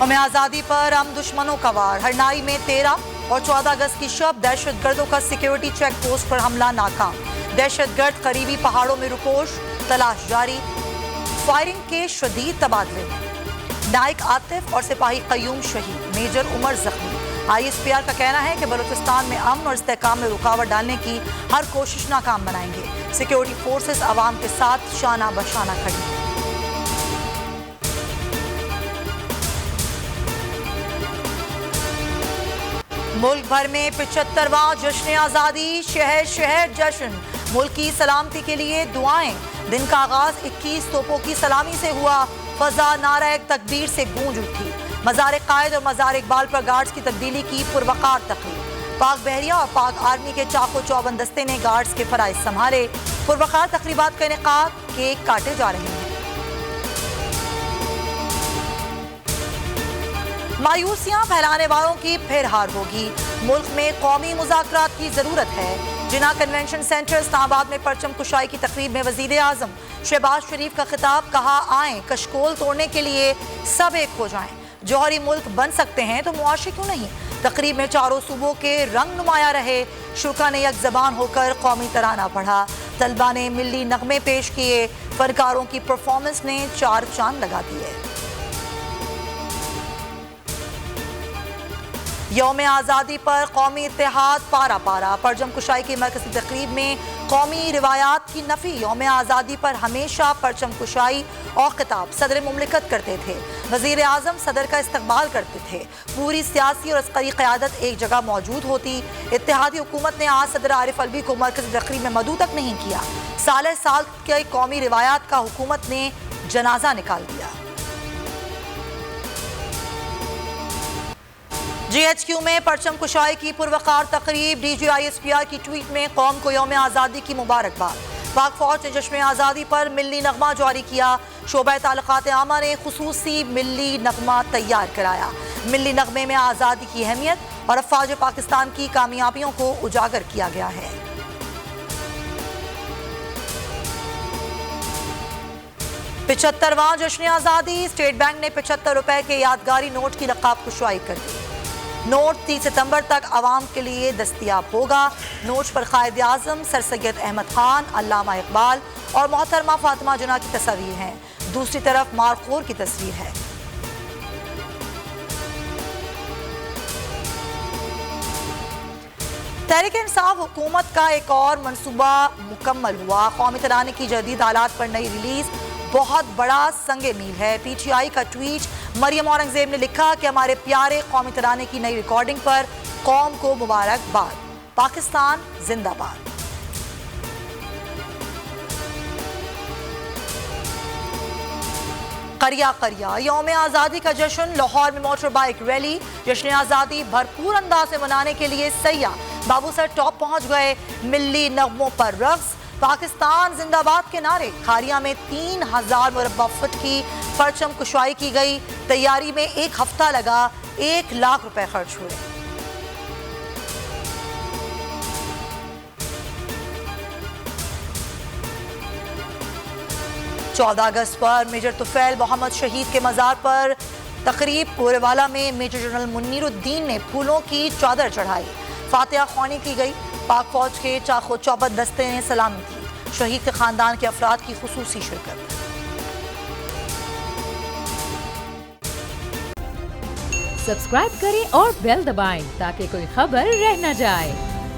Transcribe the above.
यौम आज़ादी पर हम दुश्मनों का वार। हरनाई में 13 और 14 अगस्त की शब दहशतगर्दों का सिक्योरिटी चेक पोस्ट पर हमला नाकाम। दहशतगर्द करीबी पहाड़ों में रुकोश, तलाश जारी। फायरिंग के शदीद तबादले में नाइक आतिफ और सिपाही कयूम शहीद, मेजर उमर जख्मी। ISPR का कहना है कि बलूचिस्तान में अमन और इस्तेहकाम में रुकावट डालने की हर कोशिश नाकाम बनाएंगे। सिक्योरिटी फोर्सेस आवाम के साथ शाना बशाना खड़ी हैं। मुल्क भर में 75वां जश्न आज़ादी, शहर शहर जश्न। मुल्क की सलामती के लिए दुआएं। दिन का आगाज 21 तोपों की सलामी से हुआ। फजा नारा तकबीर से गूंज उठी। मज़ार कायद और मज़ार इकबाल पर गार्ड्स की तब्दीली की पुरवकार तकरीब। पाक बहरिया और पाक आर्मी के चाको चौबंद दस्ते ने गार्ड्स के फराइज संभाले। पुरवकार तकरीबात का इनेकाद, केक काटे जा रहे हैं। मायूसियां फैलाने वालों की फिर हार होगी। मुल्क में कौमी मुज़ाकरात की जरूरत है। जिना कन्वेंशन सेंटर इस्लामाबाद में परचम कुशाई की तकरीब में वजीर आजम शहबाज शरीफ का खिताब। कहा, आएं कशकोल तोड़ने के लिए सब एक हो जाएं। जौहरी मुल्क बन सकते हैं तो मुआशी क्यों नहीं। तकरीब में चारों सूबों के रंग नुमाया रहे। शुरा ने एक जबान होकर कौमी तराना पढ़ा। तलबा ने मिली नगमे पेश किए। फनकारों की परफॉर्मेंस ने चार चांद लगा दिए। यौम आज़ादी पर कौमी इत्तेहाद पारा पारा। परचम कुशाई की मरकज़ी तकरीब में कौमी रिवायात की नफ़ी। यौम आज़ादी पर हमेशा परचम कुशाई और खिताब सदर मुमलिकत करते थे। वज़ीर आज़म सदर का इस्तकबाल करते थे। पूरी सियासी और अस्करी क़यादत एक जगह मौजूद होती। इत्तेहादी हुकूमत ने आज सदर आरिफ अलवी को मरकज़ी तकरीब में मदऊ तक नहीं किया। साल साल के कौमी रिवायात का हुकूमत ने जनाजा निकाल दिया। GHQ में परचम कुशाई की पुरवकार तकरीब। DG ISPR की ट्वीट में कौम को यौम आज़ादी की मुबारकबाद। पाक फौज ने जश्न आज़ादी पर मिल्ली नगमा जारी किया। शोबा ताल्लुकात आमा ने खुसूसी मिल्ली नगमा तैयार कराया। मिल्ली नगमे में आज़ादी की अहमियत और अफवाज पाकिस्तान की कामयाबियों को उजागर किया गया है। पिछहत्तरवां जश्न आज़ादी। स्टेट बैंक ने 75 रुपए के यादगारी नोट की नकाब कुशाई कर दी। नोट 30 सितंबर तक आवाम के लिए दस्तयाब होगा। नोट पर कायद आज़म सर सैयद अहमद खान, अल्लामा इकबाल और मोहतरमा फातिमा जिन्ना की तस्वीर हैं। दूसरी तरफ मारखोर की तस्वीर है। तहरीक इंसाफ हुकूमत का एक और मंसूबा मुकम्मल हुआ। कौमी तराने की जदीद आलात पर नई रिलीज बहुत बड़ा संगे मील है। PTI का ट्वीट। मरियम औरंगजेब ने लिखा कि हमारे प्यारे कौमी तराने की नई रिकॉर्डिंग पर कौम को मुबारकबाद। पाकिस्तान जिंदाबाद। करिया करिया। यौम आज़ादी का जश्न। लाहौर में मोटर बाइक रैली। जश्न आज़ादी भरपूर अंदाज में मनाने के लिए सैया बाबू सर टॉप पहुंच गए। मिल्ली नगमों पर रक्स। पाकिस्तान जिंदाबाद के नारे। खारिया में 3000 मुरब्बा फुट की परचम कुशाई की गई। तैयारी में एक हफ्ता लगा। 1 लाख रुपए खर्च हुए। चौदह अगस्त पर मेजर तुफैल मोहम्मद शहीद के मज़ार पर तकरीब। कोरेवाला में मेजर जनरल मुन्नीरुद्दीन ने फूलों की चादर चढ़ाई। फातिहा ख्वानी की गई। पाक फौज के चाको चौबंद दस्ते ने सलामी की। शहीद के खानदान के अफराद की खुसूसी शिरकत। सब्सक्राइब करें और बेल दबाएं ताकि कोई खबर रह न जाए।